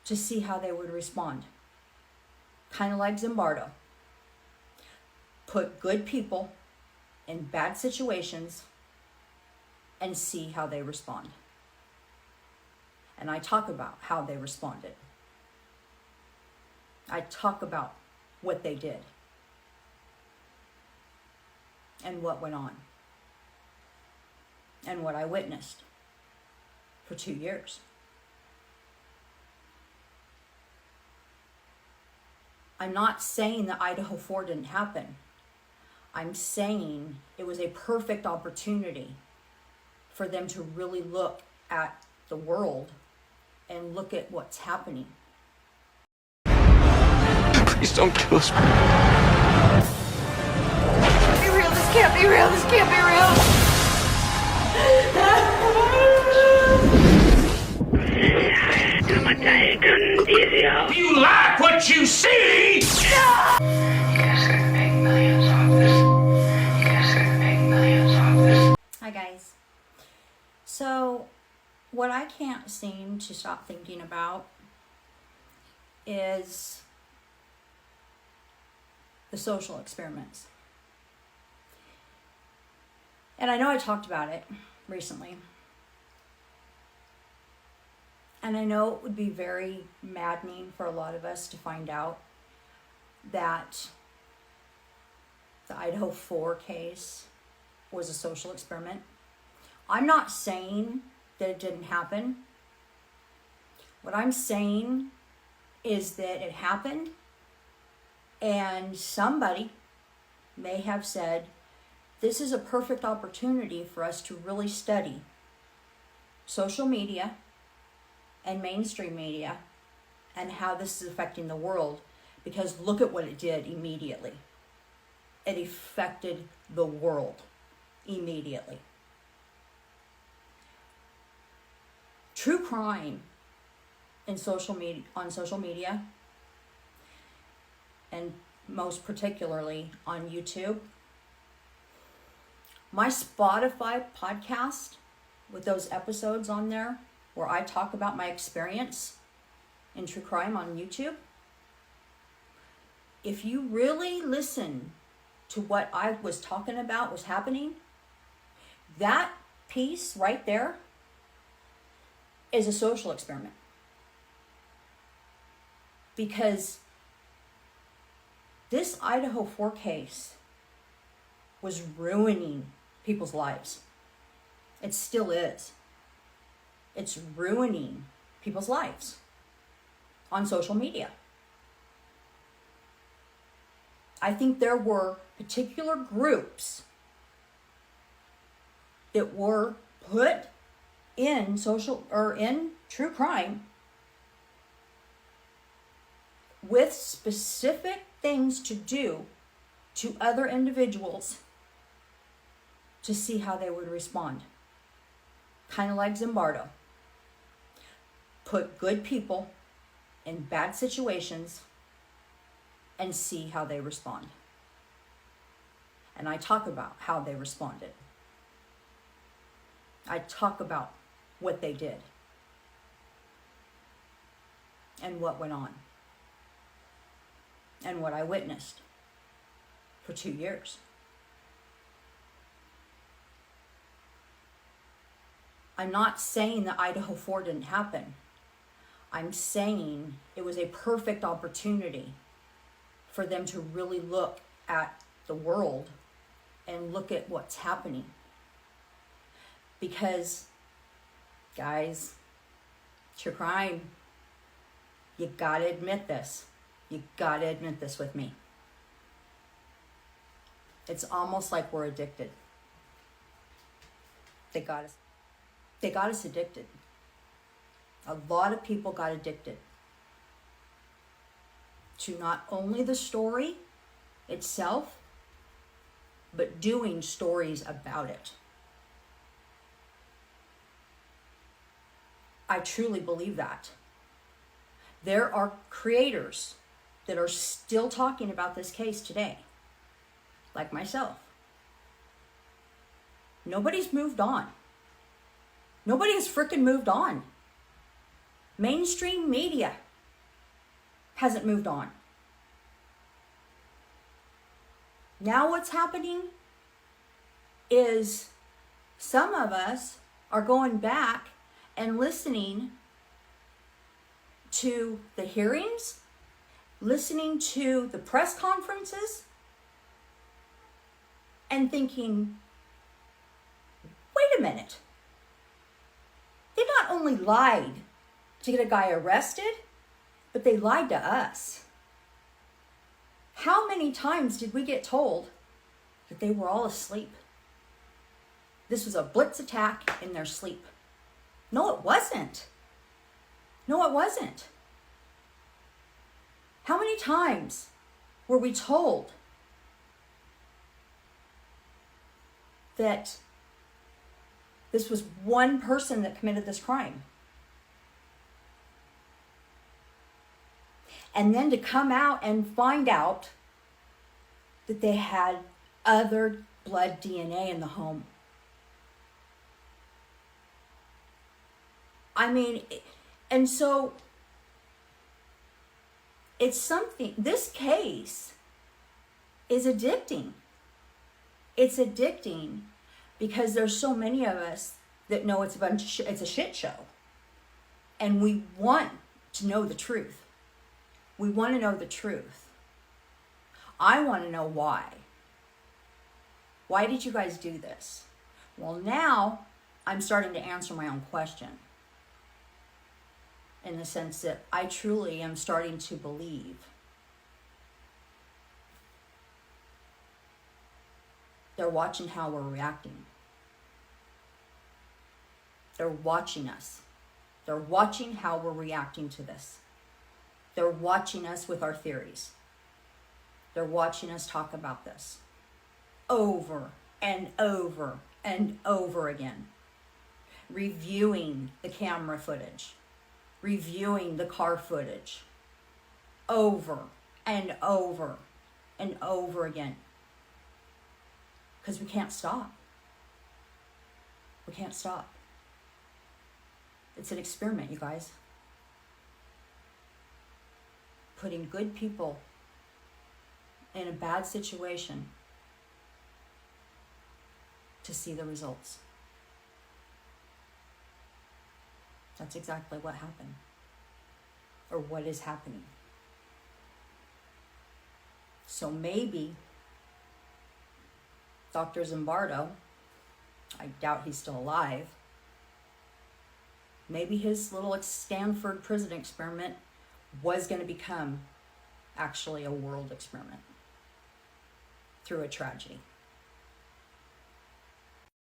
to see how they would respond. Kind of like Zimbardo. Put good people in bad situations and see how they respond. And I talk about how they responded. I talk about what they did and what went on and what I witnessed for 2 years. I'm not saying that Idaho 4 didn't happen. I'm saying it was a perfect opportunity for them to really look at the world and look at what's happening. Please don't kill us. Be real, this can't be real, this can't be real. You like what you see! You guys could make millions off this. You guys could make millions off this. Hi guys. So what I can't seem to stop thinking about is the social experiments. And I know I talked about it recently. And I know it would be very maddening for a lot of us to find out that the Idaho 4 case was a social experiment. I'm not saying that it didn't happen. What I'm saying is that it happened and somebody may have said, this is a perfect opportunity for us to really study social media and mainstream media and how this is affecting the world, because look at what it did immediately. It affected the world immediately. True crime in social media, on social media, and most particularly on YouTube. My Spotify podcast with those episodes on there where I talk about my experience in true crime on YouTube. If you really listen to what I was talking about was happening, that piece right there is a social experiment. Because this Idaho 4 case was ruining people's lives. It still is. It's ruining people's lives on social media. I think there were particular groups that were put in social or in true crime with specific things to do to other individuals to see how they would respond. Kind of like Zimbardo. Put good people in bad situations and see how they respond. And I talk about how they responded. I talk about what they did and what went on and what I witnessed for 2 years. I'm not saying that Idaho 4 didn't happen. I'm saying it was a perfect opportunity for them to really look at the world and look at what's happening. Because, guys, true crime, you gotta admit this. You gotta admit this with me. It's almost like we're addicted. They got us addicted. A lot of people got addicted to not only the story itself, but doing stories about it. I truly believe that. There are creators that are still talking about this case today, like myself. Nobody's moved on. Nobody has freaking moved on. Mainstream media hasn't moved on. Now what's happening is some of us are going back and listening to the hearings, listening to the press conferences, and thinking, wait a minute. They not only lied to get a guy arrested, but they lied to us. How many times did we get told that they were all asleep? This was a blitz attack in their sleep. No, it wasn't. No, it wasn't. How many times were we told that this was one person that committed this crime? And then to come out and find out that they had other blood DNA in the home. I mean, and so it's something, this case is addicting. It's addicting because there's so many of us that know it's a bunch of it's a shit show. And we want to know the truth. We want to know the truth. I want to know why. Why did you guys do this? Well, now I'm starting to answer my own question. In the sense that I truly am starting to believe they're watching how we're reacting. They're watching us. They're watching how we're reacting to this. They're watching us with our theories. They're watching us talk about this over and over and over again. Reviewing the camera footage. Reviewing the car footage. Over and over and over again. Because we can't stop. We can't stop. It's an experiment, you guys. Putting good people in a bad situation to see the results. That's exactly what happened. Or what is happening. So maybe Dr. Zimbardo, I doubt he's still alive, maybe his little Stanford prison experiment was going to become actually a world experiment through a tragedy.